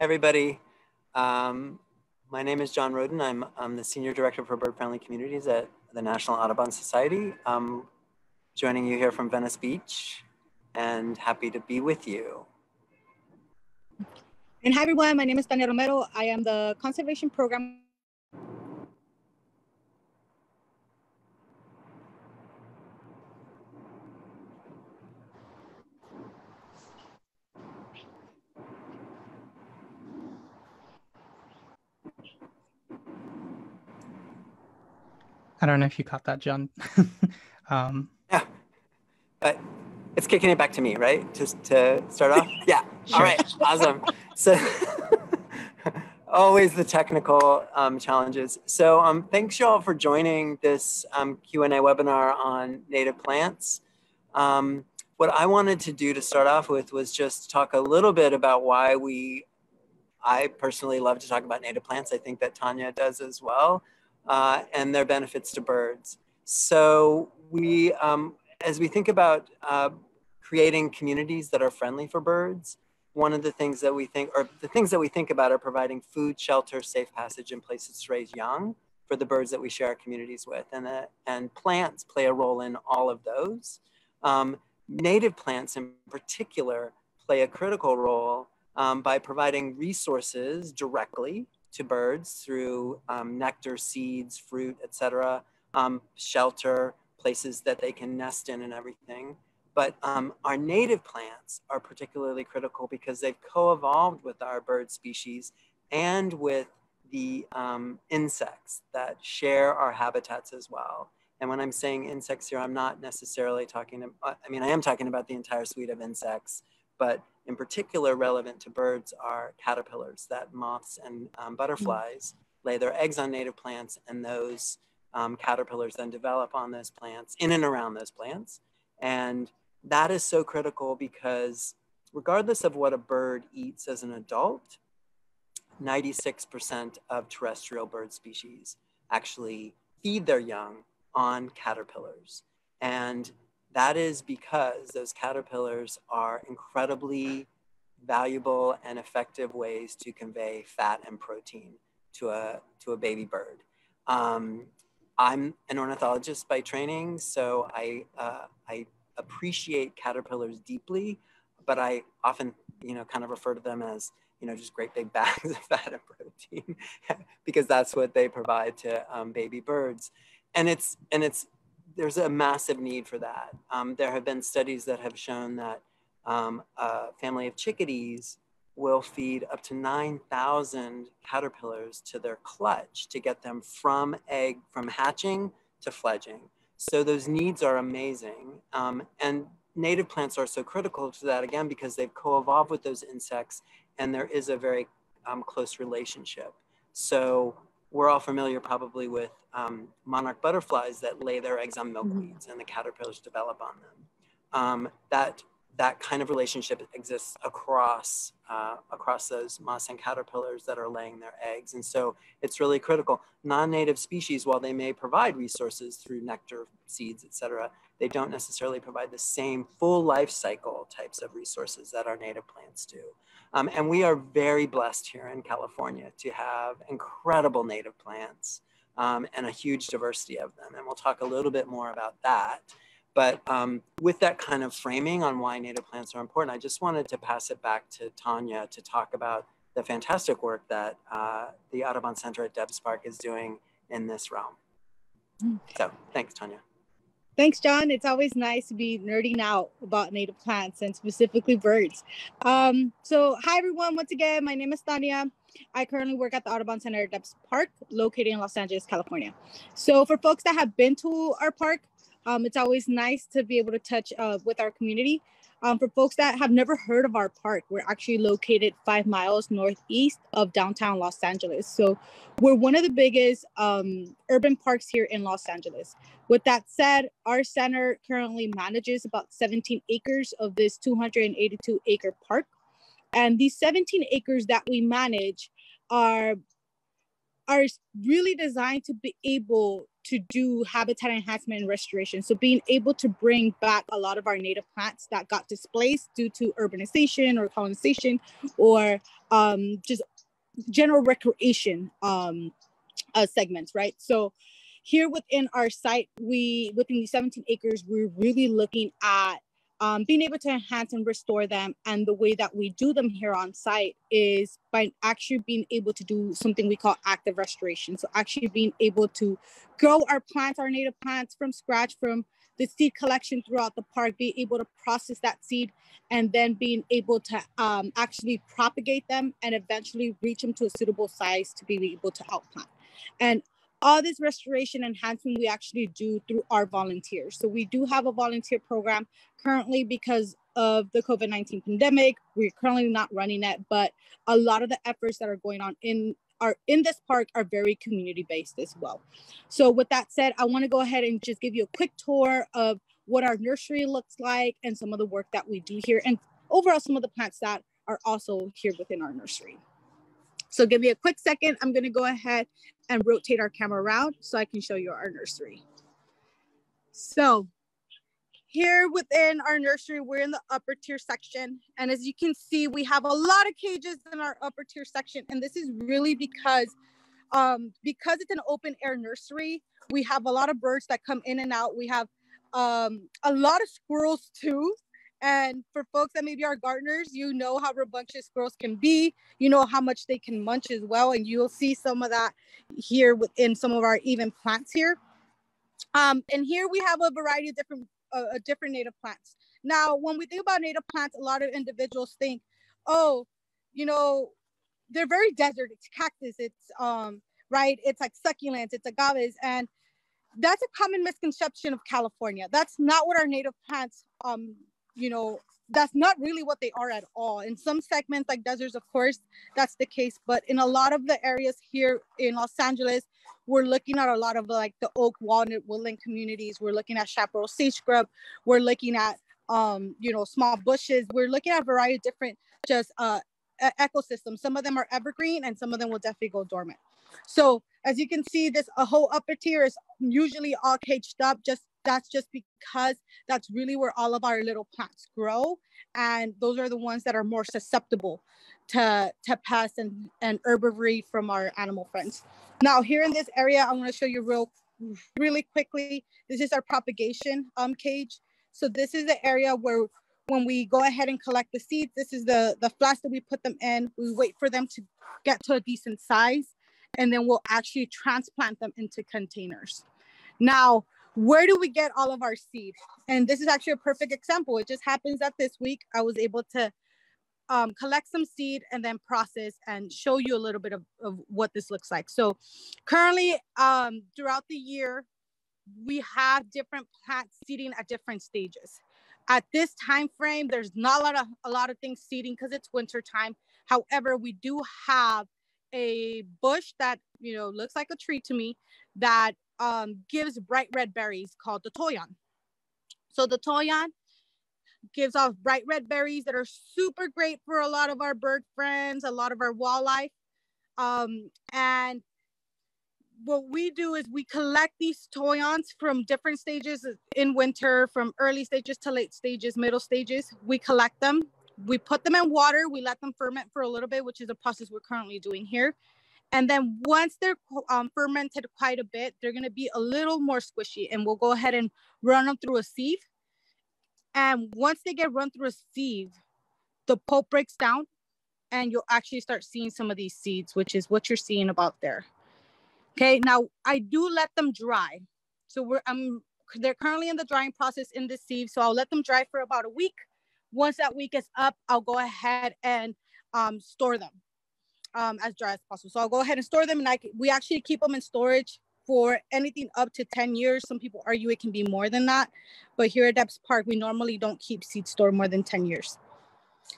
Everybody. My name is John Rowden. I'm the Senior Director for Bird Friendly Communities at the National Audubon Society. I'm joining you here from Venice Beach and happy to be with you. And hi everyone, my name is Tania Romero. I am the Conservation Program. I don't know if you caught that, John. Yeah, but it's kicking it back to me, right? Just to start off? Yeah, sure. All right, awesome. So always the technical challenges. So thanks you all for joining this Q&A webinar on native plants. What I wanted to do to start off with was just talk a little bit about why I personally love to talk about native plants. I think that Tania does as well, and their benefits to birds. So as we think about creating communities that are friendly for birds, one of the things that we think, or the things that we think about, are providing food, shelter, safe passage, and places to raise young for the birds that we share our communities with. And plants play a role in all of those. Native plants in particular play a critical role by providing resources directly to birds through nectar, seeds, fruit, etc., shelter, places that they can nest in and everything. But our native plants are particularly critical because they've co-evolved with our bird species and with the insects that share our habitats as well. And when I'm saying insects here, I'm not necessarily talking, I am talking about the entire suite of insects, but in particular relevant to birds are caterpillars, that moths and butterflies lay their eggs on native plants, and those caterpillars then develop on those plants, in and around those plants. And that is so critical because regardless of what a bird eats as an adult, 96% of terrestrial bird species actually feed their young on caterpillars. And that is because those caterpillars are incredibly valuable and effective ways to convey fat and protein to a baby bird. I'm an ornithologist by training, so I appreciate caterpillars deeply, but I often, kind of refer to them as, just great big bags of fat and protein because that's what they provide to baby birds. And there's a massive need for that. There have been studies that have shown that a family of chickadees will feed up to 9,000 caterpillars to their clutch to get them from hatching to fledging. So those needs are amazing. And native plants are so critical to that, again, because they've co-evolved with those insects and there is a very close relationship. So we're all familiar probably with monarch butterflies that lay their eggs on milkweeds and the caterpillars develop on them. That kind of relationship exists across those moths and caterpillars that are laying their eggs. And so it's really critical. Non-native species, while they may provide resources through nectar, seeds, etc., they don't necessarily provide the same full life cycle types of resources that our native plants do. And we are very blessed here in California to have incredible native plants and a huge diversity of them. And we'll talk a little bit more about that. But with that kind of framing on why native plants are important, I just wanted to pass it back to Tania to talk about the fantastic work that the Audubon Center at Debs Park is doing in this realm. So thanks, Tania. Thanks, John. It's always nice to be nerding out about native plants and specifically birds. So hi, everyone. Once again, my name is Tania. I currently work at the Audubon Center at Debs Park, located in Los Angeles, California. So for folks that have been to our park, it's always nice to be able to touch with our community. For folks that have never heard of our park, we're actually located 5 miles northeast of downtown Los Angeles. So we're one of the biggest urban parks here in Los Angeles. With that said, our center currently manages about 17 acres of this 282-acre park. And these 17 acres that we manage are are really designed to be able to do habitat enhancement and restoration. So being able to bring back a lot of our native plants that got displaced due to urbanization or colonization, or just general recreation segments, right? So here within our site, within the 17 acres, we're really looking at being able to enhance and restore them. And the way that we do them here on site is by actually being able to do something we call active restoration. So actually being able to grow our plants, our native plants from scratch, from the seed collection throughout the park, be able to process that seed, and then being able to actually propagate them and eventually reach them to a suitable size to be able to outplant. And all this restoration enhancement we actually do through our volunteers. So we do have a volunteer program currently because of the COVID-19 pandemic. We're currently not running it, but a lot of the efforts that are going on in this park are very community-based as well. So with that said, I want to go ahead and just give you a quick tour of what our nursery looks like and some of the work that we do here, and overall some of the plants that are also here within our nursery. So give me a quick second. I'm going to go ahead and rotate our camera around so I can show you our nursery. So here within our nursery, we're in the upper tier section. And as you can see, we have a lot of cages in our upper tier section. And this is really because it's an open air nursery, we have a lot of birds that come in and out. We have a lot of squirrels too. And for folks that maybe are gardeners, you know how rambunctious squirrels can be. You know how much they can munch as well. And you'll see some of that here within some of our even plants here. And here we have a variety of different native plants. Now, when we think about native plants, a lot of individuals think, oh, you know, they're very desert. It's cactus. It's right. It's like succulents. It's agaves, and that's a common misconception of California. That's not what our native plants you know, that's not really what they are at all. In some segments like deserts, of course, that's the case. But in a lot of the areas here in Los Angeles, we're looking at a lot of like the oak, walnut, woodland communities. We're looking at chaparral sage scrub. We're looking at, you know, small bushes. We're looking at a variety of different just ecosystems. Some of them are evergreen and some of them will definitely go dormant. So as you can see, this a whole upper tier is usually all caged up. That's just because that's really where all of our little plants grow. And those are the ones that are more susceptible to pests and herbivory from our animal friends. Now here in this area, I want to show you really quickly. This is our propagation cage. So this is the area where when we go ahead and collect the seeds, this is the flats that we put them in. We wait for them to get to a decent size, and then we'll actually transplant them into containers. Now, where do we get all of our seed? And this is actually a perfect example. It just happens that this week I was able to collect some seed and then process and show you a little bit of what this looks like. So currently throughout the year, we have different plants seeding at different stages. At this time frame, there's not a lot of things seeding because it's winter time. However, we do have a bush that, you know, looks like a tree to me that gives bright red berries called the toyon. So the toyon gives off bright red berries that are super great for a lot of our bird friends, a lot of our wildlife. And what we do is we collect these toyons from different stages in winter, from early stages to late stages, middle stages. We collect them, we put them in water, we let them ferment for a little bit, which is a process we're currently doing here. And then once they're fermented quite a bit, they're going to be a little more squishy, and we'll go ahead and run them through a sieve. And once they get run through a sieve, the pulp breaks down and you'll actually start seeing some of these seeds, which is what you're seeing about there. Okay, now I do let them dry. So they're currently in the drying process in the sieve. So I'll let them dry for about a week. Once that week is up, I'll go ahead and store them as dry as possible. So I'll go ahead and store them, and we actually keep them in storage for anything up to 10 years. Some people argue it can be more than that, but here at Debs Park, we normally don't keep seeds stored more than 10 years.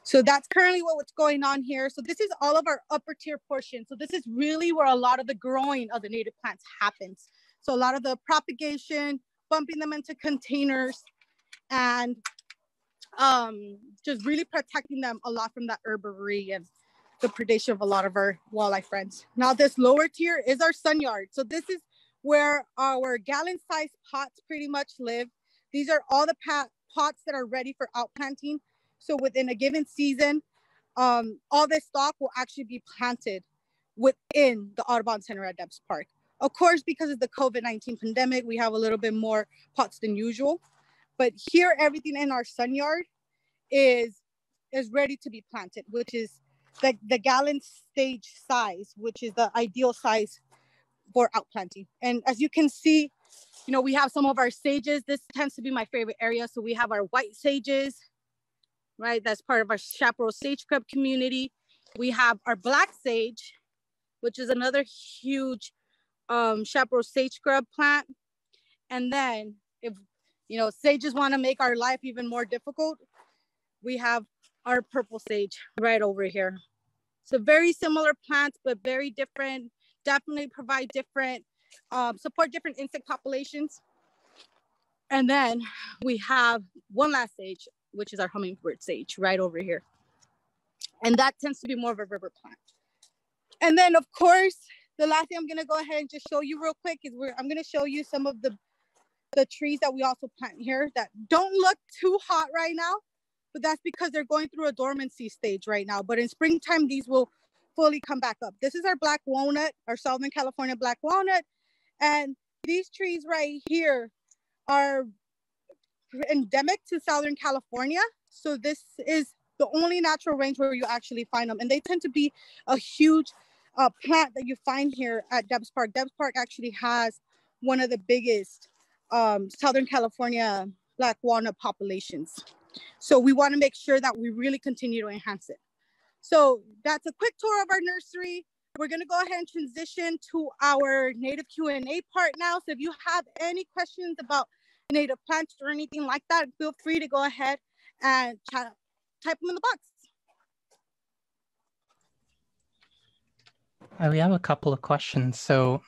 So that's currently what's going on here. So this is all of our upper tier portion. So this is really where a lot of the growing of the native plants happens. So a lot of the propagation, bumping them into containers, and just really protecting them a lot from that herbivory the predation of a lot of our wildlife friends. Now this lower tier is our sun yard. So this is where our gallon-sized pots pretty much live. These are all the pots that are ready for outplanting. So within a given season, all this stock will actually be planted within the Audubon Center at Debs Park. Of course, because of the COVID-19 pandemic, we have a little bit more pots than usual. But here, everything in our sun yard is ready to be planted, which is the gallon stage size, which is the ideal size for outplanting. And as you can see, you know, we have some of our sages. This tends to be my favorite area. So we have our white sages, right? That's part of our chaparral sage scrub community. We have our black sage, which is another huge chaparral sage scrub plant. And then if, you know, sages want to make our life even more difficult, we have our purple sage right over here. So very similar plants, but very different, definitely provide different, support different insect populations. And then we have one last sage, which is our hummingbird sage right over here. And that tends to be more of a river plant. And then of course, the last thing I'm gonna go ahead and just show you real quick is I'm gonna show you some of the trees that we also plant here that don't look too hot right now, but that's because they're going through a dormancy stage right now. But in springtime, these will fully come back up. This is our black walnut, our Southern California black walnut. And these trees right here are endemic to Southern California. So this is the only natural range where you actually find them. And they tend to be a huge plant that you find here at Debs Park. Debs Park actually has one of the biggest Southern California black walnut populations. So we want to make sure that we really continue to enhance it. So that's a quick tour of our nursery. We're going to go ahead and transition to our native Q&A part now. So if you have any questions about native plants or anything like that, feel free to go ahead and type them in the box. We have a couple of questions. So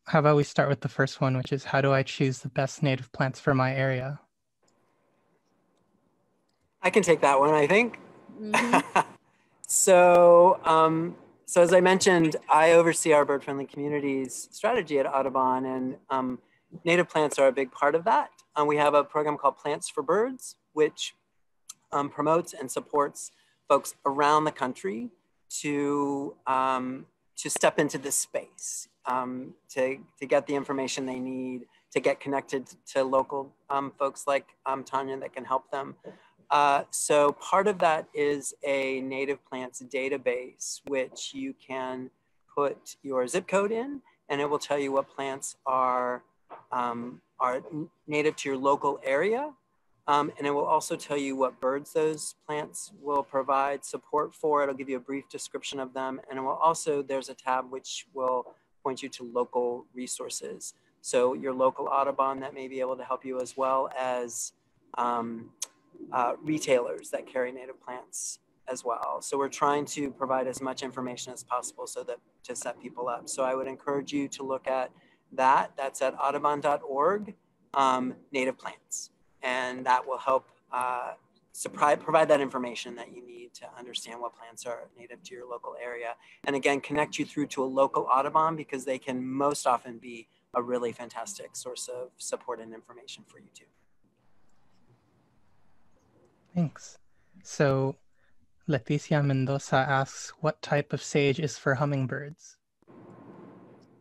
how about we start with the first one, which is how do I choose the best native plants for my area? I can take that one, I think. Mm-hmm. So as I mentioned, I oversee our bird-friendly communities strategy at Audubon, and native plants are a big part of that. We have a program called Plants for Birds, which promotes and supports folks around the country to step into this space, to get the information they need, to get connected to local folks like Tania that can help them. So part of that is a native plants database, which you can put your zip code in, and it will tell you what plants are native to your local area. And it will also tell you what birds those plants will provide support for. It'll give you a brief description of them. And it will also, there's a tab which will point you to local resources. So your local Audubon that may be able to help you, as well as retailers that carry native plants as well. So we're trying to provide as much information as possible so that to set people up. So I would encourage you to look at that. That's at audubon.org, native plants. And that will help provide that information that you need to understand what plants are native to your local area. And again, connect you through to a local Audubon, because they can most often be a really fantastic source of support and information for you too. Thanks. So Leticia Mendoza asks, what type of sage is for hummingbirds?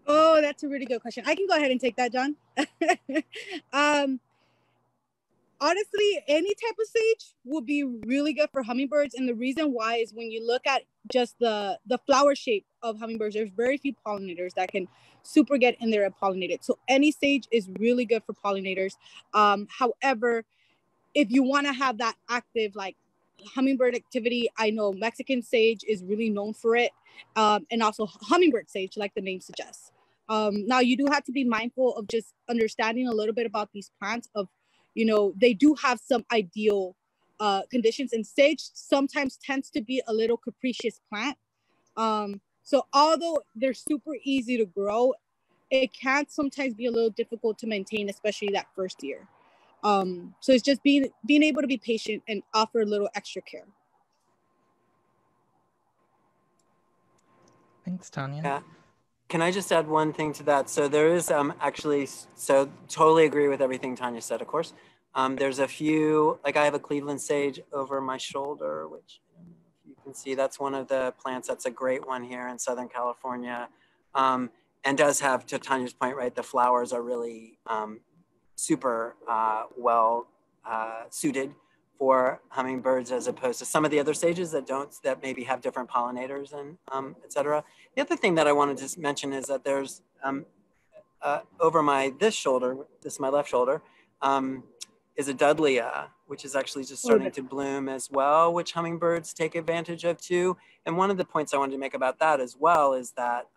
Oh, that's a really good question. I can go ahead and take that, John. Honestly, any type of sage will be really good for hummingbirds. And the reason why is when you look at just the flower shape of hummingbirds, there's very few pollinators that can super get in there and pollinate it. So any sage is really good for pollinators. However, if you want to have that active like hummingbird activity, I know Mexican sage is really known for it. And also hummingbird sage, like the name suggests. Now you do have to be mindful of just understanding a little bit about these plants of, you know, they do have some ideal conditions, and sage sometimes tends to be a little capricious plant. So although they're super easy to grow, it can sometimes be a little difficult to maintain, especially that first year. So it's just being able to be patient and offer a little extra care. Thanks, Tania. Yeah. Can I just add one thing to that? So there is actually, so totally agree with everything Tania said, of course. There's a few, like I have a Cleveland sage over my shoulder, which you can see that's one of the plants. That's a great one here in Southern California. And does have, to Tania's point, right, the flowers are really super well suited for hummingbirds as opposed to some of the other sages that don't, that maybe have different pollinators and et cetera. The other thing that I wanted to mention is that there's over this shoulder, this is my left shoulder, is a Dudleya, which is actually just starting to bloom as well, which hummingbirds take advantage of too. And one of the points I wanted to make about that as well is that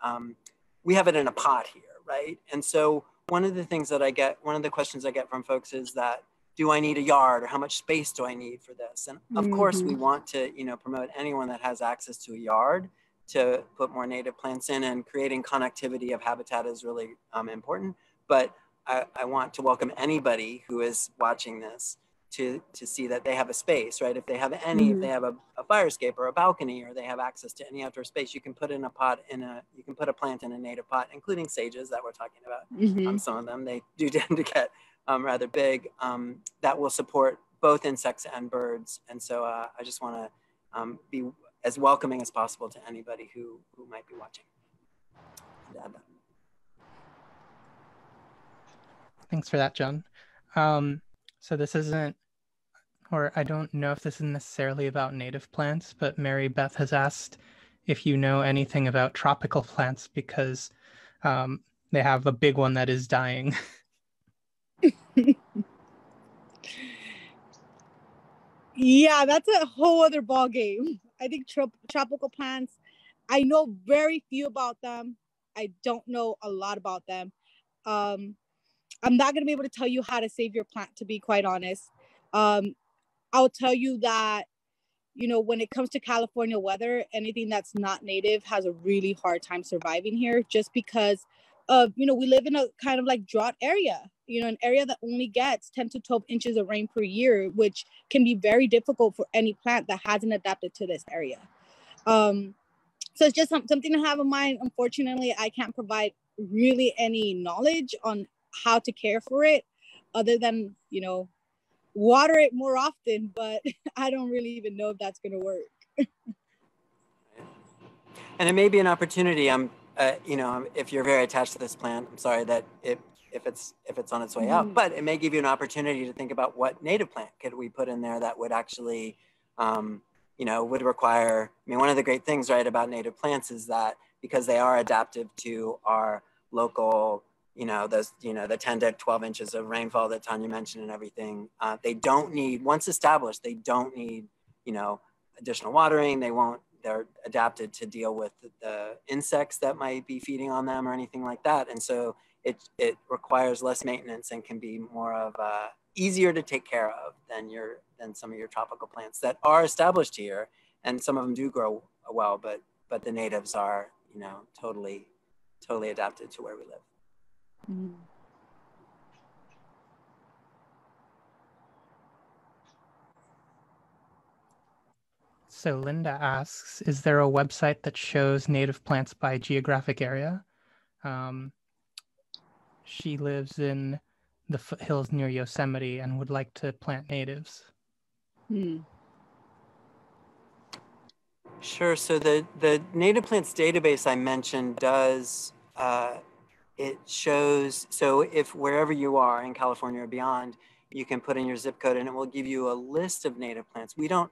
we have it in a pot here, right? And so one of the things that I get, one of the questions I get from folks is that, do I need a yard, or how much space do I need for this? And of course we want to, promote anyone that has access to a yard to put more native plants in, and creating connectivity of habitat is really important. But I want to welcome anybody who is watching this to see that they have a space, right? If they have any, if they have a fire escape or a balcony, or they have access to any outdoor space, you can put in a pot you can put a plant in a native pot, including sages that we're talking about. Some of them, they do tend to get rather big, that will support both insects and birds. And so I just want to be as welcoming as possible to anybody who might be watching. Thanks for that, John. So this isn't, or I don't know if this is necessarily about native plants, but Mary Beth has asked if you know anything about tropical plants, because they have a big one that is dying. Yeah, that's a whole other ball game. I think tropical plants, I know very few about them. I don't know a lot about them. I'm not going to be able to tell you how to save your plant, to be quite honest. I'll tell you that, when it comes to California weather, anything that's not native has a really hard time surviving here, just because of, we live in a kind of like drought area, an area that only gets 10 to 12 inches of rain per year, which can be very difficult for any plant that hasn't adapted to this area. So it's just something to have in mind. Unfortunately, I can't provide really any knowledge on how to care for it, other than, water it more often, but I don't really even know if that's going to work. And it may be an opportunity. If you're very attached to this plant, I'm sorry that if it's on its way out, but it may give you an opportunity to think about what native plant could we put in there that would actually, would require. One of the great things, right, about native plants is that because they are adaptive to our local, the 10 to 12 inches of rainfall that Tania mentioned and everything, they don't need, once established, they don't need, additional watering. They're adapted to deal with the insects that might be feeding on them or anything like that. And so it requires less maintenance and can be more of easier to take care of than some of your tropical plants that are established here. And some of them do grow well, but the natives are, totally adapted to where we live. So Linda asks, is there a website that shows native plants by geographic area? She lives in the foothills near Yosemite and would like to plant natives. Sure. So the native plants database I mentioned does, it shows, so if wherever you are in California or beyond, you can put in your zip code and it will give you a list of native plants. We don't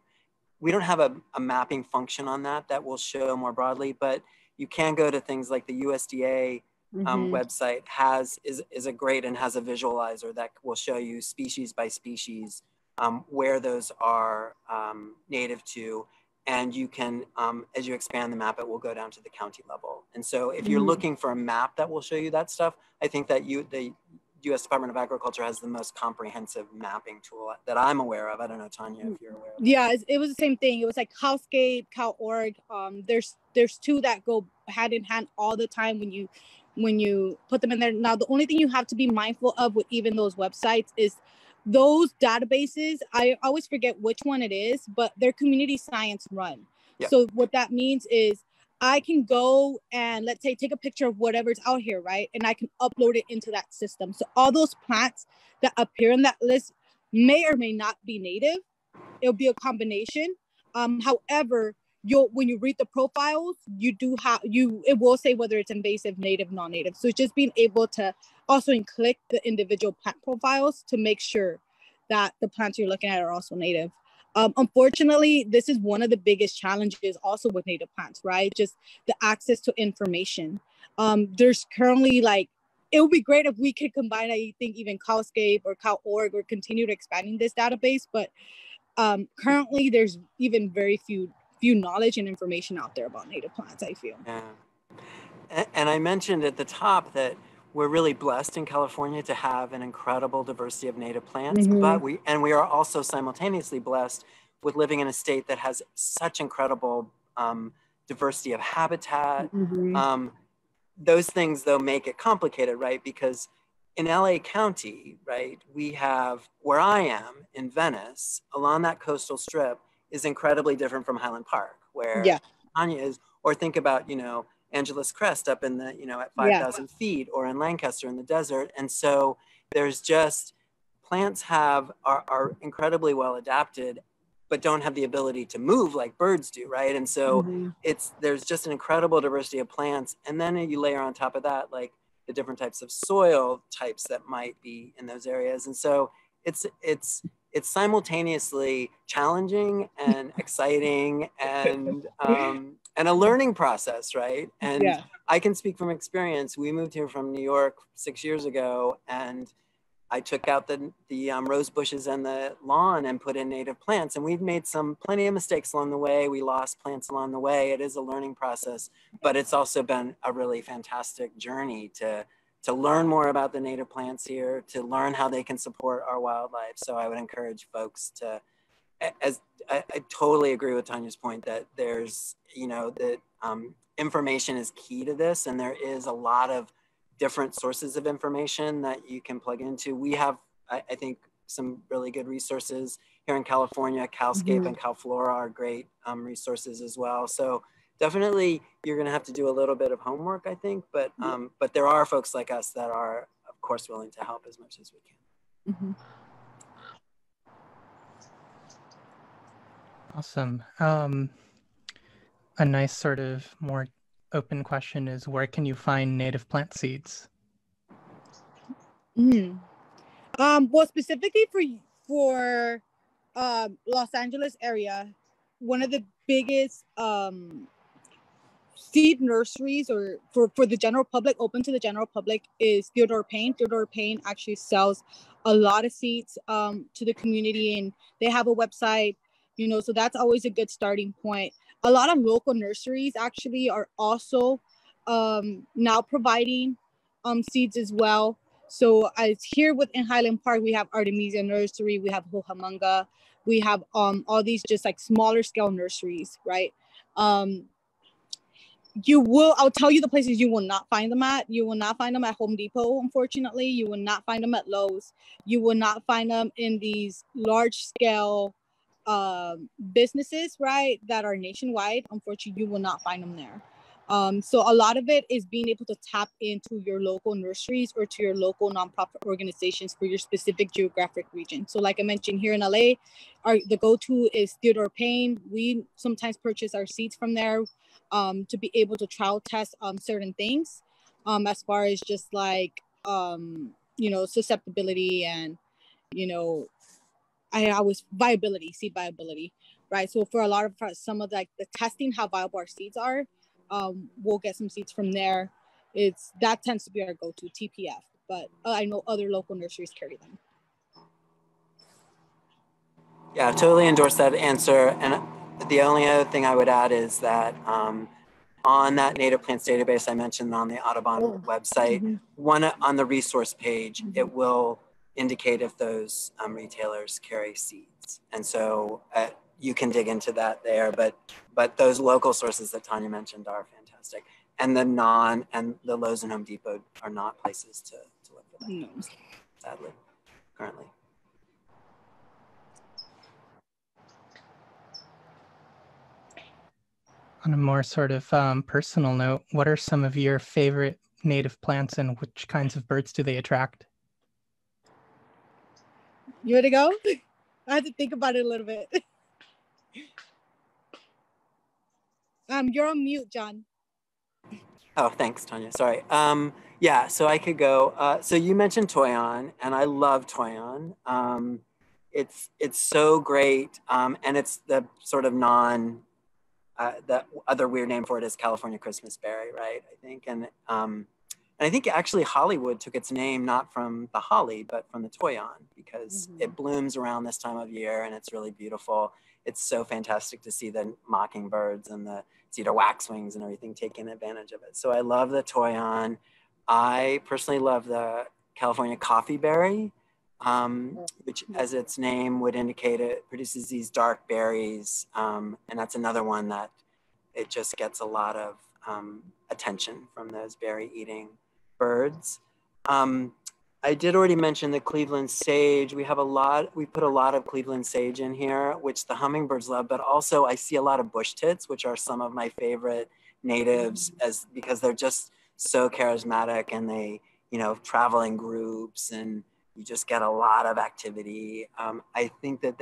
have a mapping function on that will show more broadly, but you can go to things like the USDA website is a great and has a visualizer that will show you species by species where those are native to. And you can, as you expand the map, it will go down to the county level. And so if you're looking for a map that will show you that stuff, I think that the U.S. Department of Agriculture has the most comprehensive mapping tool that I'm aware of. I don't know, Tania, if you're aware of that. Yeah, it was the same thing. It was like Cowscape, CalOrg. There's two that go hand in hand all the time when you put them in there. Now, the only thing you have to be mindful of with even those websites is those databases. I always forget which one it is, but they're community science run. Yep. So what that means is I can go and let's say take a picture of whatever's out here, right? And I can upload it into that system. So all those plants that appear in that list may or may not be native. It'll be a combination. However, when you read the profiles, it will say whether it's invasive, native, non-native. So it's just being able to also click the individual plant profiles to make sure that the plants you're looking at are also native. Unfortunately, this is one of the biggest challenges also with native plants, right? Just the access to information. There's currently it would be great if we could combine, I think, even Cowscape or Cow.org or continue to expanding this database. But currently, there's even very few knowledge and information out there about native plants, I feel. Yeah. And I mentioned at the top that we're really blessed in California to have an incredible diversity of native plants, but we are also simultaneously blessed with living in a state that has such incredible diversity of habitat. Those things, though, make it complicated, right? Because in LA County, right, we have, where I am in Venice, along that coastal strip is incredibly different from Highland Park, where Tania is, or think about, Angeles Crest up in the, at 5,000 feet, or in Lancaster in the desert. And so there's just, plants are incredibly well adapted, but don't have the ability to move like birds do, right? And so there's just an incredible diversity of plants. And then you layer on top of that, like the different types of soil types that might be in those areas. And so it's simultaneously challenging and exciting and a learning process, right? And I can speak from experience. We moved here from New York 6 years ago, and I took out the rose bushes and the lawn and put in native plants. And we've made plenty of mistakes along the way. We lost plants along the way. It is a learning process, but it's also been a really fantastic journey to learn more about the native plants here, to learn how they can support our wildlife. So I would encourage folks to, as I totally agree with Tania's point that there's, that information is key to this. And there is a lot of different sources of information that you can plug into. We have, I think, some really good resources here in California. Cowscape and Cowflora are great resources as well. So definitely you're going to have to do a little bit of homework, I think, but there are folks like us that are, of course, willing to help as much as we can. Awesome. A nice sort of more open question is, where can you find native plant seeds? Well, specifically for Los Angeles area, one of the biggest seed nurseries or for the general public, open to the general public, is Theodore Payne. Theodore Payne actually sells a lot of seeds to the community, and they have a website, so that's always a good starting point. A lot of local nurseries actually are also now providing seeds as well. So as here within Highland Park, we have Artemisia Nursery, we have Hohamunga, we have all these just like smaller scale nurseries, right? I'll tell you the places you will not find them at. You will not find them at Home Depot, unfortunately. You will not find them at Lowe's. You will not find them in these large scale businesses, right, that are nationwide. Unfortunately, you will not find them there. So a lot of it is being able to tap into your local nurseries or to your local nonprofit organizations for your specific geographic region. So like I mentioned, here in LA, the go-to is Theodore Payne. We sometimes purchase our seeds from there to be able to trial test certain things as far as just like, susceptibility and, seed viability, right? So for a lot of some of like the testing, how viable our seeds are, we'll get some seeds from there. That tends to be our go-to, TPF, but I know other local nurseries carry them. Yeah, I totally endorse that answer. And the only other thing I would add is that on that native plants database I mentioned on the Audubon website, one on the resource page, it will indicate if those retailers carry seeds. And so you can dig into that there, but those local sources that Tania mentioned are fantastic. And the Lowe's and Home Depot are not places to look for that, sadly, currently. On a more sort of personal note, what are some of your favorite native plants and which kinds of birds do they attract? You want to go? I had to think about it a little bit. You're on mute, John. Oh, thanks, Tanya. Sorry. Yeah, so I could go. So you mentioned Toyon, and I love Toyon. It's so great, and it's the sort of the other weird name for it is California Christmas berry, right? I think, and I think actually Hollywood took its name not from the holly, but from the Toyon, because it blooms around this time of year, and it's really beautiful. It's so fantastic to see the mockingbirds and the cedar waxwings and everything taking advantage of it. So I love the Toyon. I personally love the California coffee berry, which, as its name would indicate, it produces these dark berries. And that's another one that it just gets a lot of attention from those berry eating birds. I did already mention the Cleveland sage. We put a lot of Cleveland sage in here, which the hummingbirds love, but also I see a lot of bush tits, which are some of my favorite natives because they're just so charismatic, and they, travel in groups, and you just get a lot of activity. I think that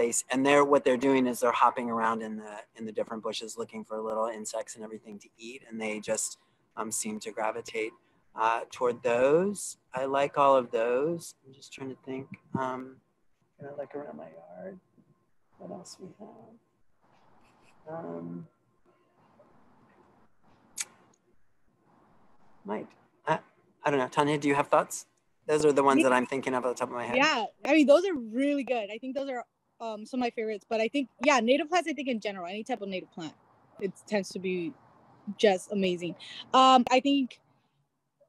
what they're doing is they're hopping around in the different bushes looking for little insects and everything to eat, and they just seem to gravitate toward those. I like all of those. I'm just trying to think. Can I look around my yard? What else we have? Mike, I don't know. Tanya, do you have thoughts? Those are the ones that I'm thinking of at the top of my head. Yeah, I mean, those are really good. I think those are some of my favorites. But I think, native plants, I think in general, any type of native plant, it tends to be just amazing. I think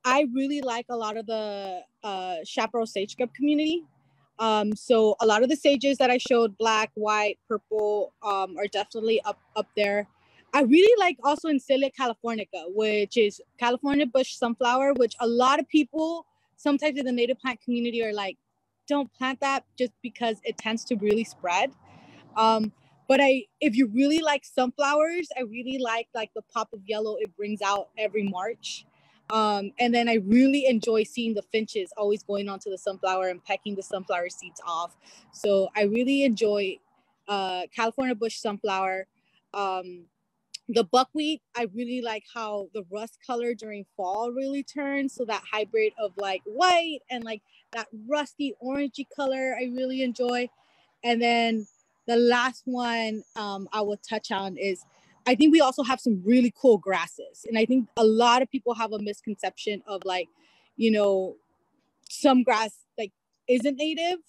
I really like a lot of the chaparral sage scrub community. So a lot of the sages that I showed, black, white, purple, are definitely up there. I really like also Encilia californica, which is California bush sunflower, which a lot of people sometimes in the native plant community are like, don't plant that just because it tends to really spread. But if you really like sunflowers, I really like the pop of yellow it brings out every March. And then I really enjoy seeing the finches always going onto the sunflower and pecking the sunflower seeds off. So I really enjoy California bush sunflower. The buckwheat, I really like how the rust color during fall really turns. So that hybrid of like white and like that rusty orangey color, I really enjoy. And then the last one I will touch on is, I think we also have some really cool grasses. And I think a lot of people have a misconception of like, some grass like isn't native,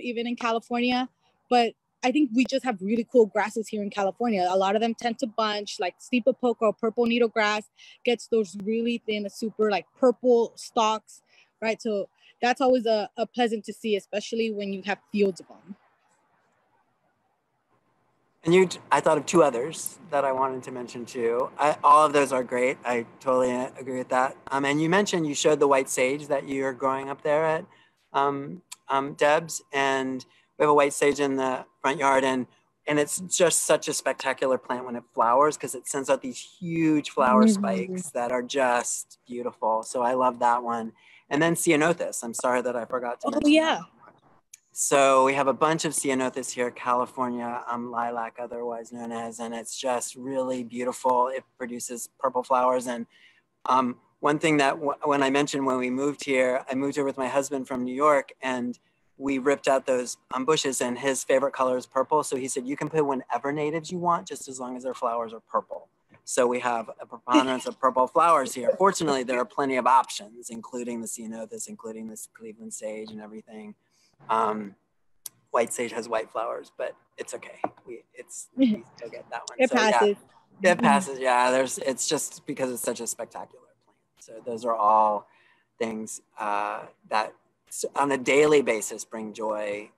even in California. But I think we just have really cool grasses here in California. A lot of them tend to bunch, like steeple poke or purple needle grass gets those really thin, super like purple stalks, right? So that's always a pleasant to see, especially when you have fields of them. And I thought of two others that I wanted to mention too. All of those are great. I totally agree with that. And you showed the white sage that you're growing up there at Debs, and we have a white sage in the front yard, and it's just such a spectacular plant when it flowers, because it sends out these huge flower spikes that are just beautiful. So I love that one. And then Ceanothus. I'm sorry that I forgot to mention that. So we have a bunch of Ceanothus here, California lilac, otherwise known as, and it's just really beautiful. It produces purple flowers. And one thing that when I mentioned when we moved here, I moved here with my husband from New York, and we ripped out those bushes, and his favorite color is purple. So he said, you can put whenever natives you want, just as long as their flowers are purple. So we have a preponderance of purple flowers here. Fortunately, there are plenty of options, including the Ceanothus, including this Cleveland sage and everything. White sage has white flowers, but it's okay. We still get that one. It passes. Yeah, it passes. Yeah, it's just because it's such a spectacular plant. So those are all things that on a daily basis bring joy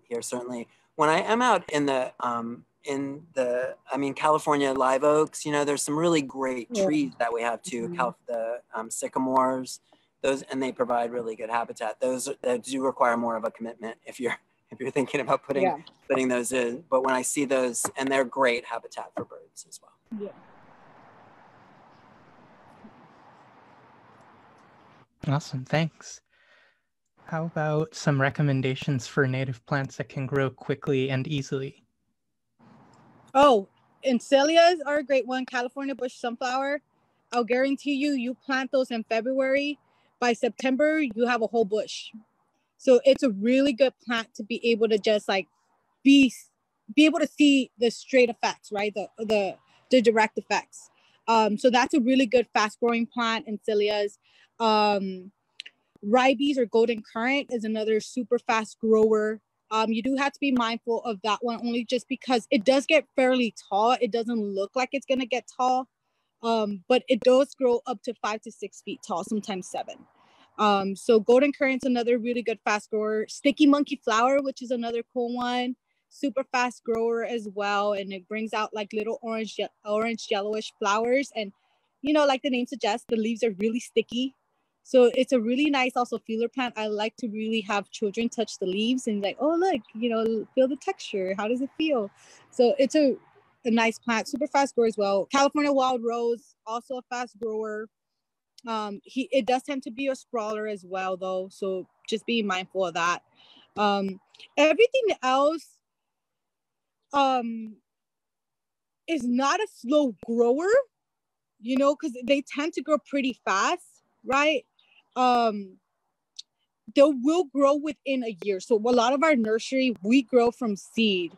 here. Certainly, when I am out in the California live oaks, there's some really great trees that we have too. The sycamores, those, and they provide really good habitat. Those that do require more of a commitment if you're thinking about putting those in. But when I see those, and they're great habitat for birds as well. Yeah. Awesome, thanks. How about some recommendations for native plants that can grow quickly and easily? Oh, Encelias are a great one. California bush sunflower. I'll guarantee you, you plant those in February. By September, you have a whole bush. So it's a really good plant to be able to just like be able to see the straight effects, right? The direct effects. So that's a really good fast growing plant. Encelias. Ribes or golden currant is another super fast grower. You do have to be mindful of that one only just because it does get fairly tall. It doesn't look like it's gonna get tall, but it does grow up to 5 to 6 feet tall, sometimes 7. So golden currant's another really good fast grower. Sticky monkey flower, which is another cool one, super fast grower as well, and it brings out like little orange yellowish flowers, and like the name suggests, the leaves are really sticky. So it's a really nice also feeler plant. I like to really have children touch the leaves and like, oh look, feel the texture. How does it feel? So it's a nice plant, super fast grower as well. California wild rose, also a fast grower. It does tend to be a sprawler as well though, so just be mindful of that. Everything else is not a slow grower, because they tend to grow pretty fast, right? They will grow within a year. So a lot of our nursery, we grow from seed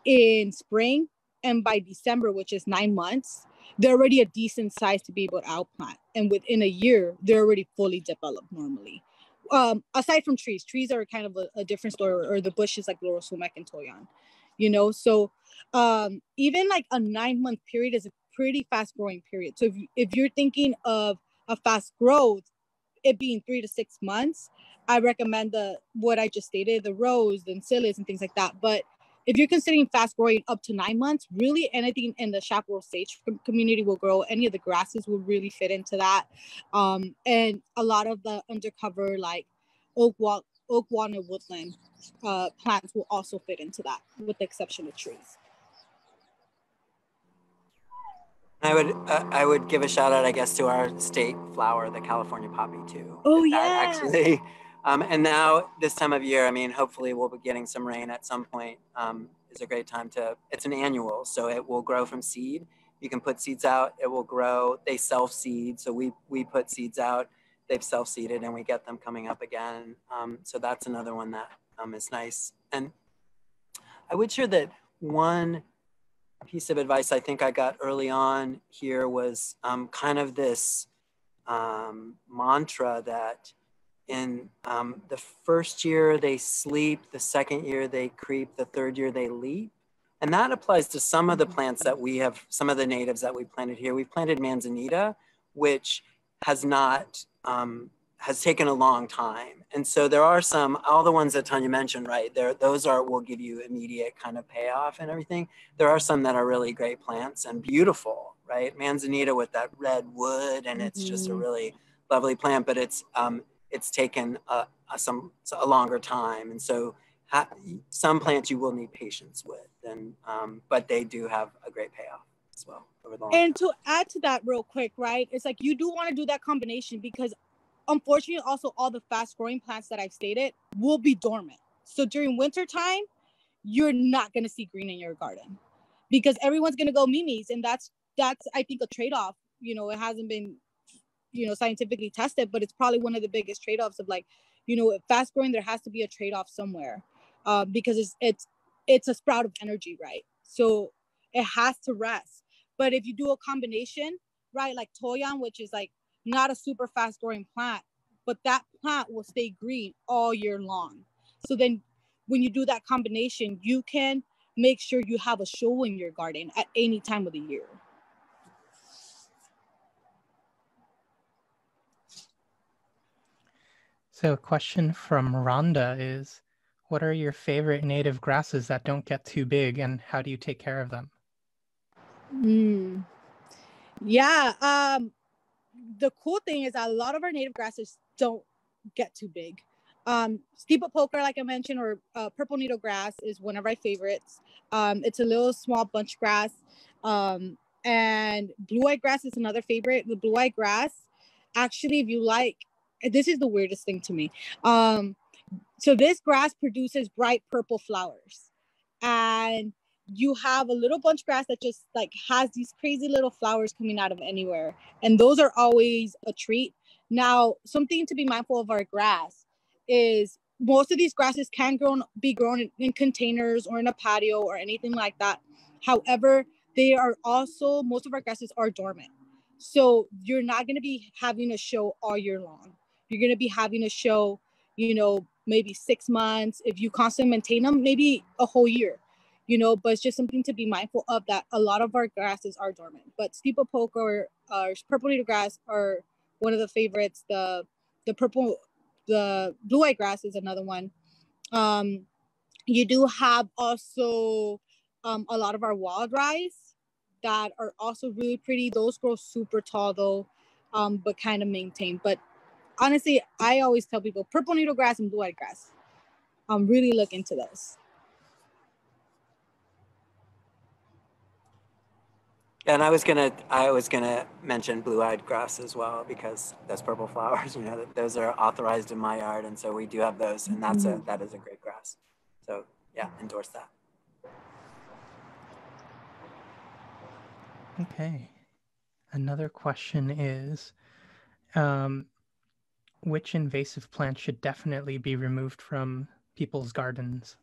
in spring, and by December, which is 9 months, they're already a decent size to be able to outplant. And within a year, they're already fully developed normally. Aside from trees are kind of a different story, or the bushes like laurel, sumac, and toyon, So even like a 9-month period is a pretty fast growing period. So if you're thinking of a fast growth, it being 3 to 6 months, I recommend what I just stated, the rose, the encelias, and things like that. But if you're considering fast growing up to 9 months, really anything in the chaparral sage community will grow. Any of the grasses will really fit into that. And a lot of the undercover like oak, walnut, woodland plants will also fit into that, with the exception of trees. I would give a shout out, I guess, to our state flower, the California poppy too. Oh that yeah. actually, and now this time of year, I mean, hopefully we'll be getting some rain at some point. Is a great time to. It's an annual, so it will grow from seed. You can put seeds out. It will grow. They self-seed, so we put seeds out. They've self-seeded, and we get them coming up again. So that's another one that is nice. And I would share that one piece of advice I think I got early on here was kind of this mantra that in the first year they sleep, the second year they creep, the third year they leap. And that applies to some of the plants that we have, some of the natives that we planted here. We've planted manzanita, which has not, has taken a long time. And so there are some, all the ones that Tania mentioned, right, those will give you immediate kind of payoff and everything. There are some that are really great plants and beautiful, right? Manzanita with that red wood, and it's just a really lovely plant, but it's taken a longer time. And so some plants you will need patience with, and but they do have a great payoff as well over the long And time. to add to that real quick, right, it's like you do want to do that combination, because unfortunately also all the fast growing plants that I've stated will be dormant. So during winter time, you're not going to see green in your garden, because everyone's going to go mimes, and that's I think a trade-off. It hasn't been scientifically tested, but it's probably one of the biggest trade-offs of like, fast growing, there has to be a trade-off somewhere, because it's a sprout of energy, right? So it has to rest. But if you do a combination, right, like toyon, which is like not a super fast growing plant, but that plant will stay green all year long. So then when you do that combination, you can make sure you have a show in your garden at any time of the year. So a question from Rhonda is, what are your favorite native grasses that don't get too big, and how do you take care of them? Yeah. The cool thing is that a lot of our native grasses don't get too big. Steeple poker, like I mentioned, or purple needle grass is one of our favorites. It's a little small bunch grass. And blue-eye grass is another favorite. The blue-eye grass, actually, if you like this is the weirdest thing to me. So this grass produces bright purple flowers, and you have a little bunch grass that just like has these crazy little flowers coming out of anywhere, and those are always a treat. Now, something to be mindful of our grass is most of these grasses can be grown in containers or in a patio or anything like that. However, they are also, most of our grasses are dormant. So you're not going to be having a show all year long. You're going to be having a show, you know, maybe 6 months. If you constantly maintain them, maybe a whole year, you know, but it's just something to be mindful of, that a lot of our grasses are dormant. But steeple poke or purple needle grass are one of the favorites. The blue-eyed grass is another one. You do have also a lot of our wild rice that are also really pretty. Those grow super tall though, but kind of maintained. But honestly, I always tell people purple needle grass and blue-eyed grass. Really look into those. And I was gonna mention blue-eyed grass as well, because those purple flowers, you know, those are authorized in my yard, and so we do have those, and that is a great grass. So yeah, endorse that. Okay. Another question is, which invasive plant should definitely be removed from people's gardens?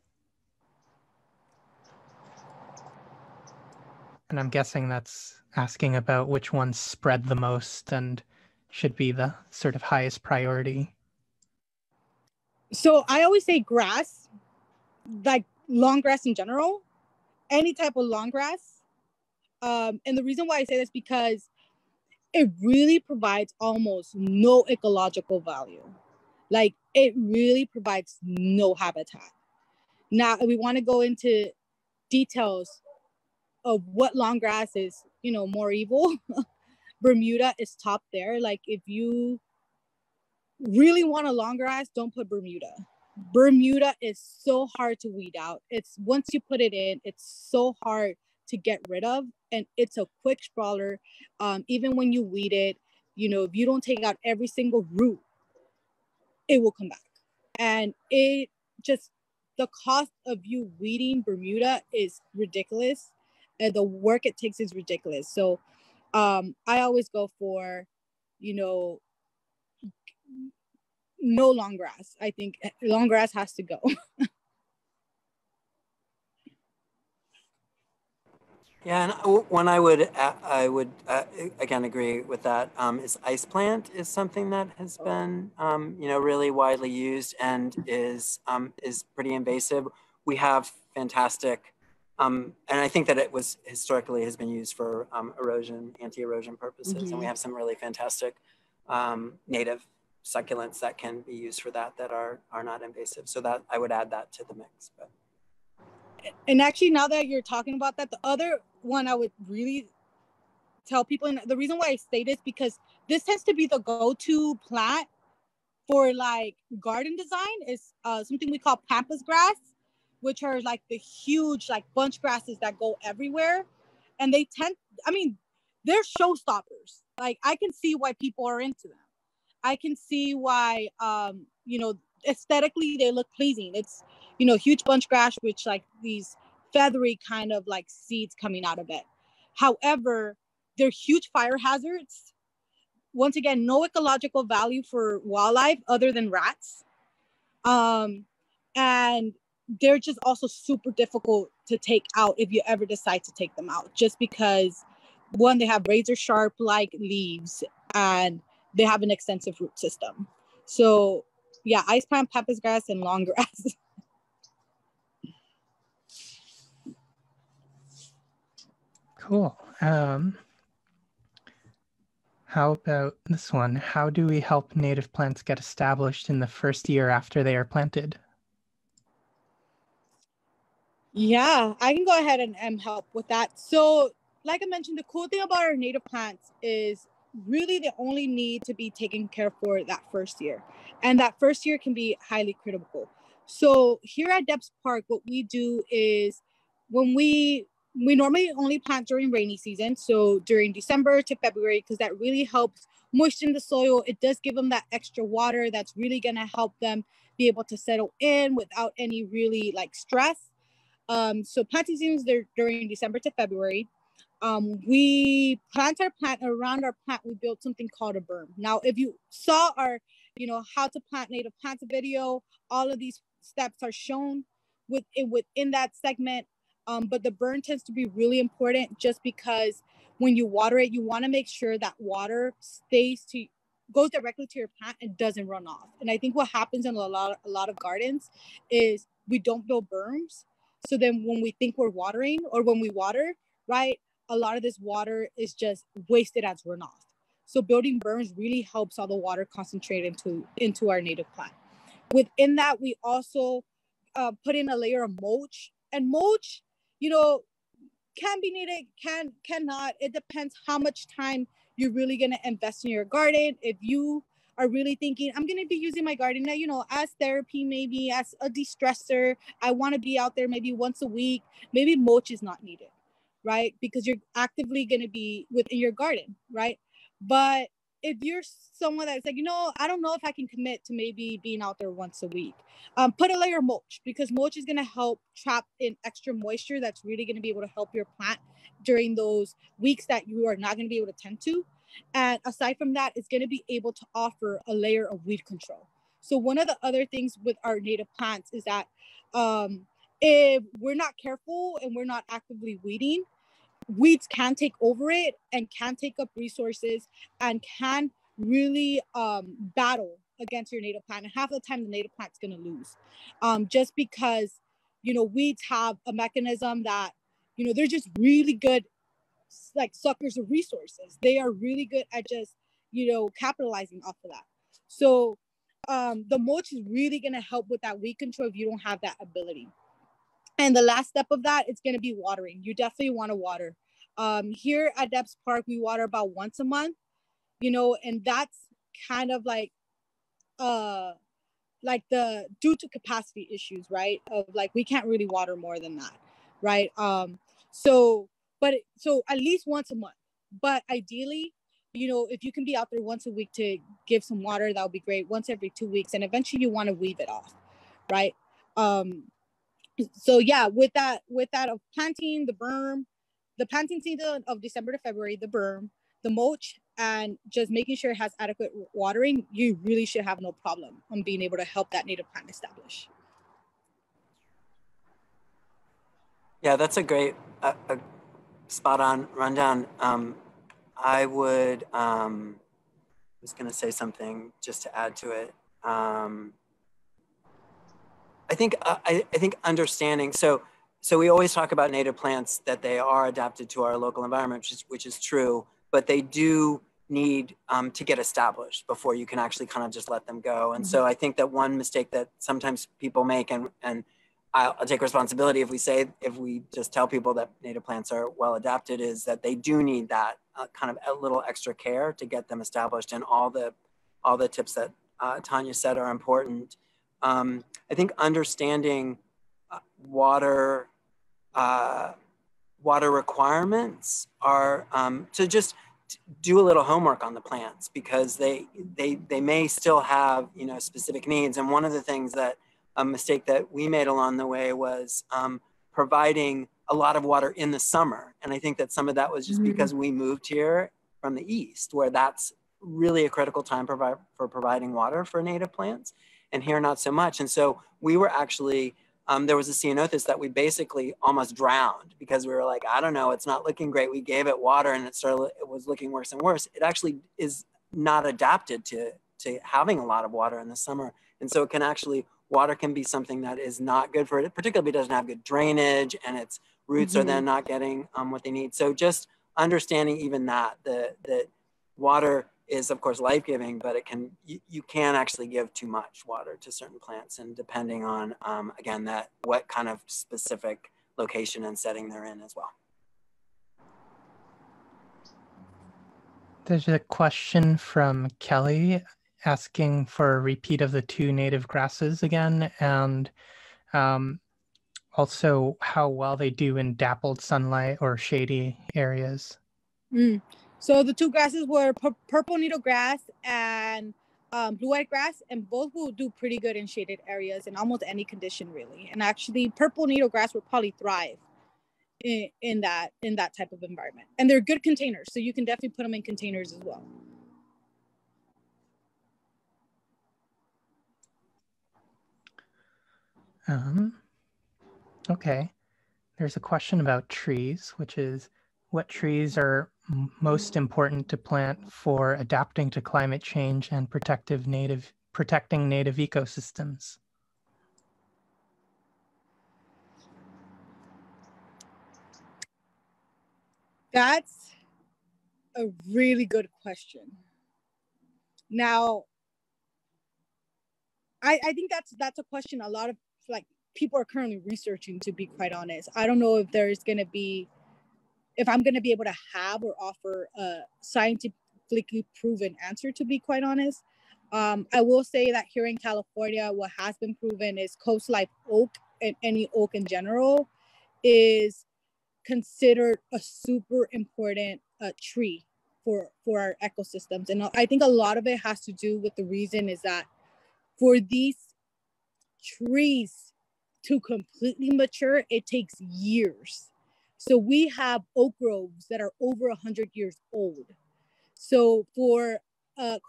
And I'm guessing that's asking about which ones spread the most and should be the sort of highest priority. So I always say grass, like long grass in general, any type of long grass. And the reason why I say this is because it really provides almost no ecological value. Like it really provides no habitat. Now, if we want to go into details of what long grass is, you know, more evil, Bermuda is top there. Like if you really want a long grass, don't put Bermuda. Bermuda is so hard to weed out. It's once you put it in, it's so hard to get rid of, and it's a quick sprawler. Even when you weed it, you know, if you don't take out every single root, it will come back. And it just, the cost of you weeding Bermuda is ridiculous, and the work it takes is ridiculous. So I always go for, you know, no long grass. I think long grass has to go. Yeah, and when I would again agree with that. Is ice plant is something that has been you know, really widely used and is pretty invasive. We have fantastic, and I think that it was historically has been used for erosion, anti-erosion purposes, and we have some really fantastic native succulents that can be used for that are not invasive. So that I would add that to the mix. But. And actually, now that you're talking about that, the other one I would really tell people, and the reason why I say this, because this tends to be the go-to plant for like garden design, is something we call Pampas grass, which are like the huge like bunch grasses that go everywhere. And they tend, I mean, they're showstoppers. Like I can see why people are into them. I can see why, you know, aesthetically they look pleasing. It's, you know, huge bunch grass, which like these feathery kind of like seeds coming out of it. However, they're huge fire hazards. Once again, no ecological value for wildlife other than rats. And they're just also super difficult to take out if you ever decide to take them out, just because one, they have razor sharp like leaves and they have an extensive root system. So yeah, ice plant, pampas grass, and long grass. Cool. How about this one? How do we help native plants get established in the first year after they are planted? Yeah, I can go ahead and help with that. So like I mentioned, the cool thing about our native plants is really they only need to be taken care for that first year. And that first year can be highly critical. So here at Debs Park, what we do is when we we normally only plant during rainy season. So during December to February, because that really helps moisten the soil. It does give them that extra water that's really going to help them be able to settle in without any really like stress. So planting seasons during December to February. We plant our plant, around our plant, we built something called a berm. Now, if you saw our, how to plant native plants video, all of these steps are shown within that segment. But the berm tends to be really important just because when you water it, you want to make sure that water goes directly to your plant and doesn't run off. And I think what happens in a lot of gardens is we don't build berms. So then when we think we're watering, or when we water, right, a lot of this water is just wasted as runoff. So building berms really helps all the water concentrate into our native plant. Within that, we also put in a layer of mulch. And mulch, can be needed, cannot. It depends how much time you're really going to invest in your garden. If you are really thinking, I'm going to be using my garden, as therapy, maybe as a de-stressor, I want to be out there maybe once a week, maybe mulch is not needed, right? Because you're actively going to be within your garden, right? But if you're someone that's like, I don't know if I can commit to maybe being out there once a week, put a layer of mulch, because mulch is going to help trap in extra moisture that's really going to be able to help your plant during those weeks that you are not going to be able to tend to. And aside from that, it's going to be able to offer a layer of weed control. So one of the other things with our native plants is that if we're not careful and we're not actively weeding, weeds can take over it and can take up resources and can really battle against your native plant. And half the time the native plant's going to lose, just because, weeds have a mechanism that, they're just really good, like suckers of resources. They are really good at just, capitalizing off of that. So the mulch is really going to help with that weed control if you don't have that ability. And the last step of that, it's going to be watering. You definitely want to water. Here at Debs Park, we water about once a month, and that's kind of like due to capacity issues, right? Of like, we can't really water more than that, right? So at least once a month. But ideally, if you can be out there once a week to give some water, that would be great. Once every 2 weeks, and eventually you want to weave it off, right? So yeah, with that of planting, the berm, the planting season of December to February, the berm, the mulch, and just making sure it has adequate watering, you really should have no problem on being able to help that native plant establish. Yeah, that's a great, a spot on rundown. I was going to say something just to add to it. I think understanding, so we always talk about native plants, that they are adapted to our local environment, which is true, but they do need to get established before you can actually kind of just let them go. And so I think that one mistake that sometimes people make, and I'll take responsibility if we just tell people that native plants are well adapted, is that they do need that kind of a little extra care to get them established. And all the tips that Tania said are important. I think understanding water requirements are to just do a little homework on the plants, because they may still have specific needs. And one of the things that a mistake that we made along the way was providing a lot of water in the summer. And I think that some of that was just because we moved here from the East, where that's really a critical time for providing water for native plants, and here not so much. And so we were actually, there was a ceanothus that we basically almost drowned, because we were like, I don't know, it's not looking great. We gave it water and it was looking worse and worse. It actually is not adapted to having a lot of water in the summer. And so water can be something that is not good for it, particularly if it doesn't have good drainage and its roots are then not getting what they need. So just understanding even that water is of course life-giving, but you can actually give too much water to certain plants, and depending on again what kind of specific location and setting they're in as well. There's a question from Kelly asking for a repeat of the 2 native grasses again, and also how well they do in dappled sunlight or shady areas. So the two grasses were purple needle grass and blue-eyed grass, and both will do pretty good in shaded areas in almost any condition, really. And actually, purple needle grass would probably thrive in that type of environment. And they're good containers, so you can definitely put them in containers as well. Okay. There's a question about trees, which is what trees are most important to plant for adapting to climate change and protecting native ecosystems? That's a really good question. Now, I think that's a question a lot of like people are currently researching, to be quite honest. I don't know if I'm going to be able to have or offer a scientifically proven answer, to be quite honest. I will say that here in California, what has been proven is coast live oak, and any oak in general is considered a super important tree for our ecosystems. And I think a lot of it has to do with the reason is that for these trees to completely mature, it takes years. So we have oak groves that are over 100 years old. So for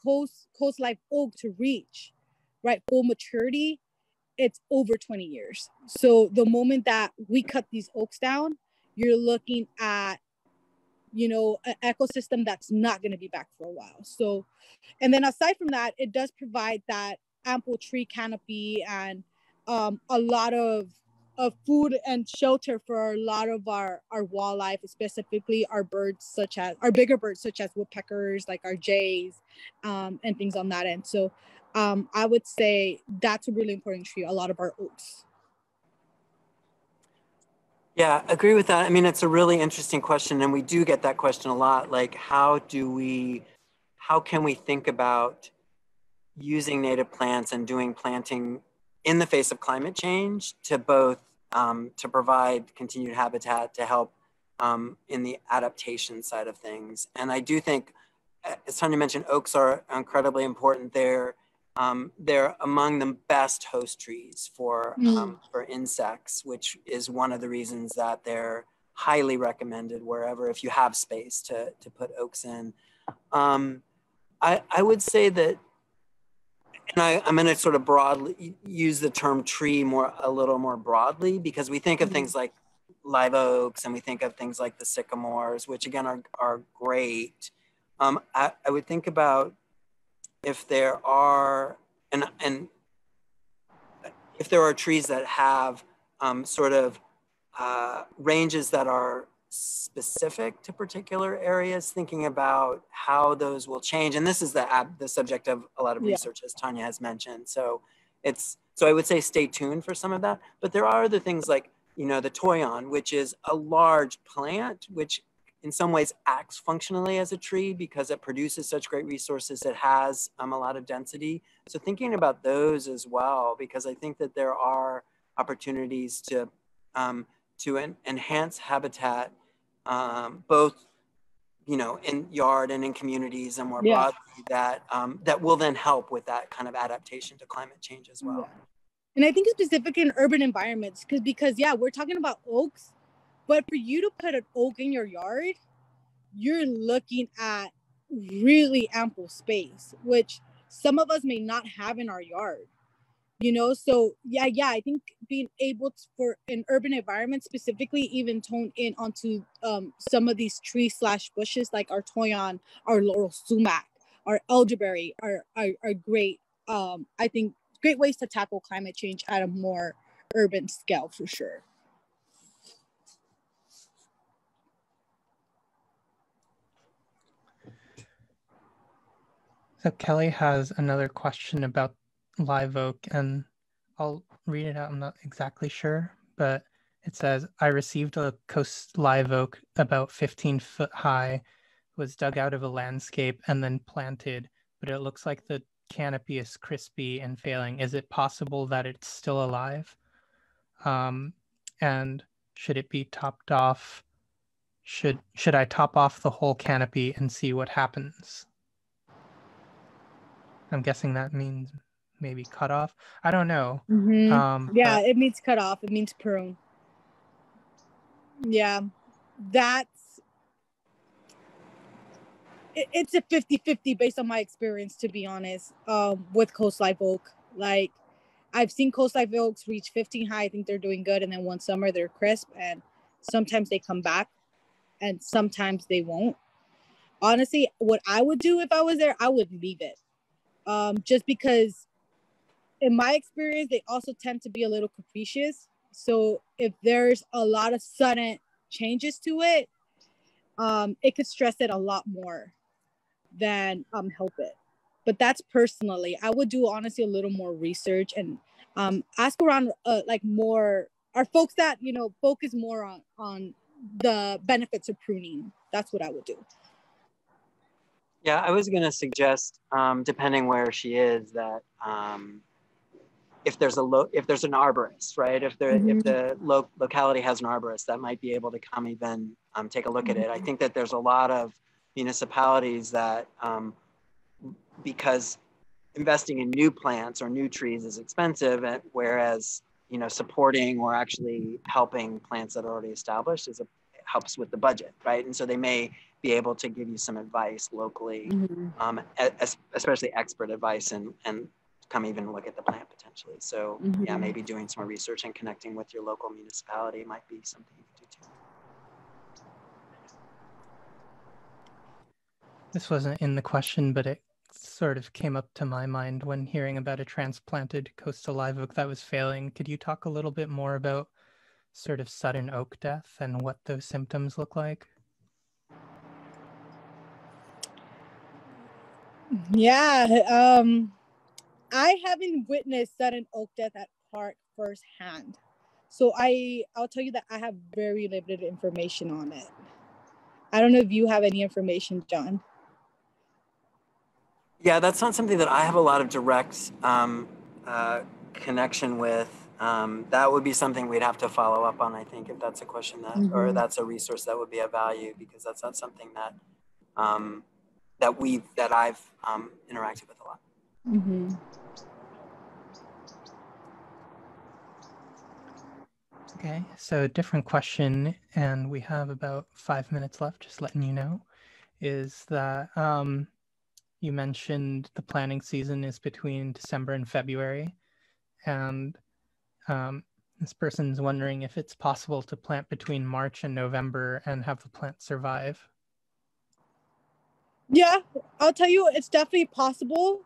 coast live oak to reach full maturity, it's over 20 years. So the moment that we cut these oaks down, you're looking at an ecosystem that's not going to be back for a while. So, and then aside from that, it does provide that ample tree canopy and a lot of food and shelter for a lot of our wildlife, specifically our bigger birds such as woodpeckers, like our jays, and things on that end. So I would say that's a really important tree, a lot of our oaks. Yeah, agree with that. I mean, it's a really interesting question, and we do get that question a lot. Like, how can we think about using native plants and doing planting in the face of climate change to both to provide continued habitat to help in the adaptation side of things. And I do think, as Tania mentioned, oaks are incredibly important. They're among the best host trees for insects, which is one of the reasons that they're highly recommended wherever, if you have space to put oaks in. I would say that, and I'm going to sort of broadly use the term tree a little more broadly, because we think of things like live oaks and we think of things like the sycamores, which again are great. I would think about if there are if there are trees that have sort of ranges that are specific to particular areas, thinking about how those will change. And this is the subject of a lot of research, as Tania has mentioned. So I would say stay tuned for some of that. But there are other things like, the toyon, which is a large plant, which in some ways acts functionally as a tree because it produces such great resources. It has a lot of density. So thinking about those as well, because I think that there are opportunities to enhance habitat, both in yard and in communities and more broadly, that will then help with that kind of adaptation to climate change as well. And I think specifically in urban environments, because we're talking about oaks, but for you to put an oak in your yard, you're looking at really ample space, which some of us may not have in our yard. So I think being able to, for an urban environment specifically, even tone in onto some of these trees/bushes like our toyon, our laurel sumac, our elderberry are great. I think great ways to tackle climate change at a more urban scale for sure. So Kelly has another question about live oak, and I'll read it out. I'm not exactly sure, but it says, I received a coast live oak about 15 foot high, was dug out of a landscape and then planted, but it looks like the canopy is crispy and failing. Is it possible that it's still alive? And should it be topped off? Should I top off the whole canopy and see what happens? I'm guessing that means maybe cut off. I don't know. Yeah, it means cut off. It means prune. Yeah, it's a 50-50 based on my experience, to be honest, with coast live oak. Like, I've seen coast live oaks reach 15 high. I think they're doing good. And then one summer they're crisp, and sometimes they come back and sometimes they won't. Honestly, what I would do if I was there, I would leave it. Just because in my experience, they also tend to be a little capricious. So if there's a lot of sudden changes to it, it could stress it a lot more than help it. But that's personally, I would do honestly a little more research and ask around like more our folks that, you know, focus more on the benefits of pruning. That's what I would do. Yeah, I was going to suggest, depending where she is, that if there's an arborist, right? If the locality has an arborist, that might be able to come even take a look at it. I think that there's a lot of municipalities that, because investing in new plants or new trees is expensive, and whereas, you know, supporting or actually helping plants that are already established helps with the budget, right? And so they may be able to give you some advice locally, especially expert advice, and come even look at the plant potentially. So yeah, maybe doing some more research and connecting with your local municipality might be something you could do too. This wasn't in the question, but it sort of came up to my mind when hearing about a transplanted coastal live oak that was failing. Could you talk a little bit more about sort of sudden oak death and what those symptoms look like? Yeah, I haven't witnessed sudden oak death at Park firsthand. So I'll tell you that I have very limited information on it. I don't know if you have any information, John. Yeah, that's not something that I have a lot of direct connection with. That would be something we'd have to follow up on, I think, if that's a question that, or that's a resource that would be of value, because that's not something that that I've interacted with a lot. Okay, so different question, and we have about 5 minutes left, just letting you know, is that you mentioned the planting season is between December and February, and this person's wondering if it's possible to plant between March and November and have the plant survive. Yeah, I'll tell you, it's definitely possible.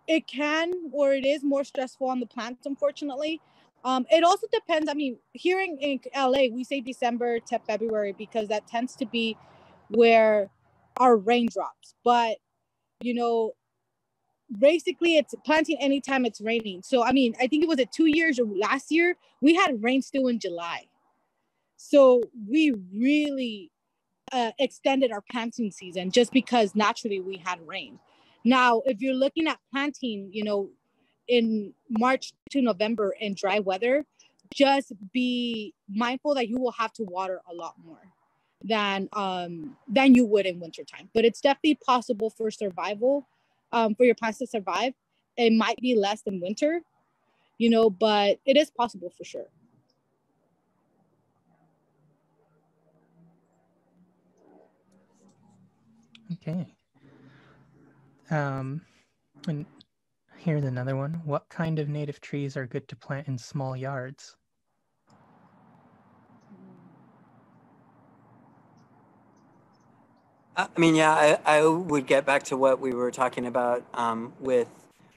It can, or it is more stressful on the plants, unfortunately. It also depends. I mean, here in LA, we say December to February because that tends to be where our rain drops. But, you know, basically it's planting anytime it's raining. So, I mean, I think it was 2 years or last year, we had rain still in July. So we really extended our planting season just because naturally we had rain. Now, if you're looking at planting, you know, in March to November in dry weather, just be mindful that you will have to water a lot more than you would in wintertime. But it's definitely possible for survival, for your plants to survive. It might be less than winter, you know, but it is possible for sure. Okay. And here's another one. What kind of native trees are good to plant in small yards? I mean, yeah, I would get back to what we were talking about with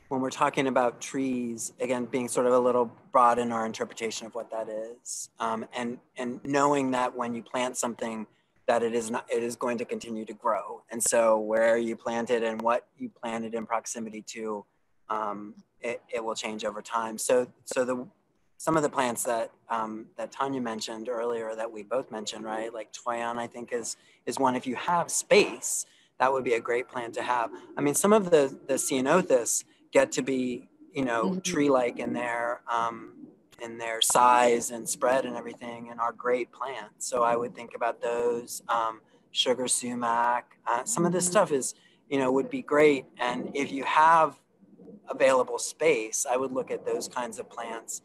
when we're talking about trees, again, being sort of a little broad in our interpretation of what that is. And knowing that when you plant something, that it is going to continue to grow. And so where you plant it and what you planted in proximity to, it will change over time. So some of the plants that that Tania mentioned earlier, that we both mentioned, right? Like Toyon, I think is one, if you have space, that would be a great plant to have. I mean, some of the ceanothus get to be, you know, tree-like in their in their size and spread and everything, and are great plants. So I would think about those. Sugar sumac. Some of this stuff is, would be great. And if you have available space, I would look at those kinds of plants.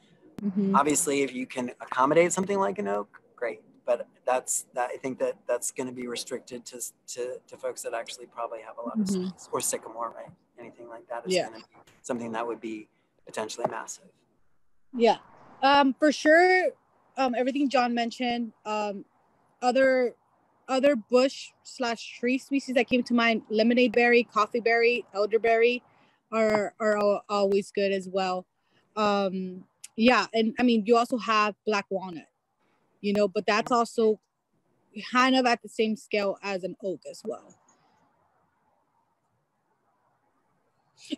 Obviously, if you can accommodate something like an oak, great. But I think that's going to be restricted to folks that actually probably have a lot of space, or sycamore, right? Anything like that is going to be something that would be potentially massive. Yeah. For sure. Everything John mentioned, other bush / tree species that came to mind: lemonade berry, coffee berry, elderberry are always good as well. Yeah, and I mean, you also have black walnut, but that's also kind of at the same scale as an oak as well.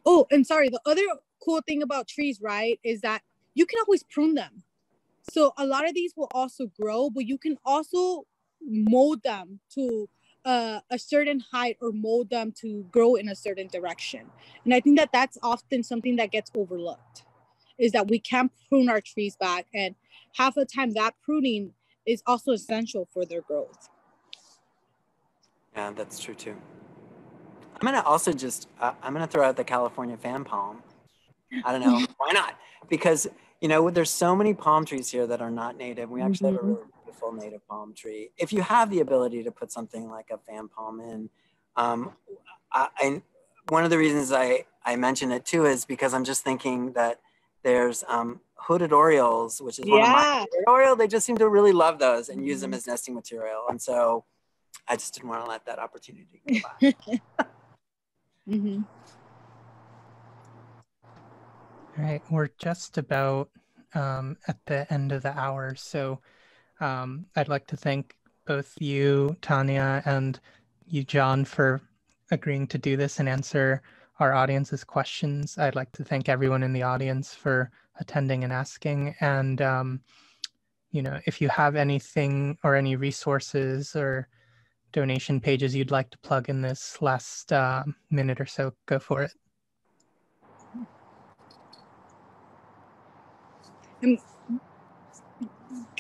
Oh, and sorry, the other cool thing about trees, right, is that you can always prune them. So a lot of these will also grow, but you can also mold them to a certain height, or mold them to grow in a certain direction. And I think that that's often something that gets overlooked, is that we can prune our trees back, and half the time that pruning is also essential for their growth. Yeah, that's true too. I'm gonna also just I'm gonna throw out the California fan palm. I don't know, why not? Because there's so many palm trees here that are not native. We actually have a really beautiful native palm tree. If you have the ability to put something like a fan palm in, one of the reasons I mention it too is because I'm just thinking that there's hooded orioles, which is one of my favorite oriole. They just seem to really love those and use them as nesting material. And so I just didn't want to let that opportunity go by. All right, we're just about at the end of the hour, so I'd like to thank both you, Tania, and you, John, for agreeing to do this and answer our audience's questions. I'd like to thank everyone in the audience for attending and asking. And if you have anything or any resources or donation pages you'd like to plug in this last minute or so, go for it. Go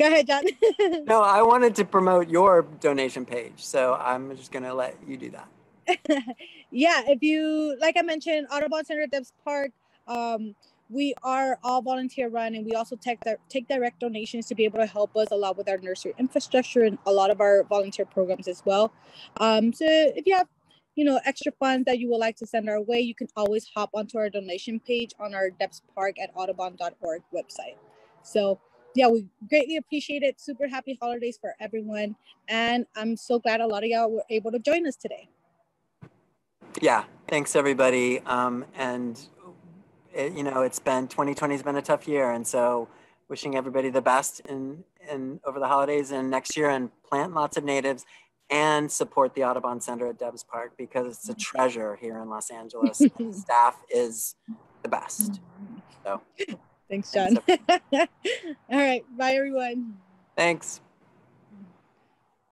ahead, John. No, I wanted to promote your donation page, so I'm just going to let you do that. Yeah, if you, like I mentioned, Audubon Center, Debs Park, we are all volunteer run, and we also take direct donations to be able to help us a lot with our nursery infrastructure and a lot of our volunteer programs as well. So if you have extra funds that you would like to send our way, you can always hop onto our donation page on our Debs Park at audubon.org website. So yeah, we greatly appreciate it. Super happy holidays for everyone. And I'm so glad a lot of y'all were able to join us today. Yeah, thanks everybody. And it's been 2020's been a tough year. And so wishing everybody the best in over the holidays and next year, and plant lots of natives and support the Audubon Center at Debs Park, because it's a treasure here in Los Angeles. And the staff is the best. So thanks, John. All right. Bye, everyone. Thanks.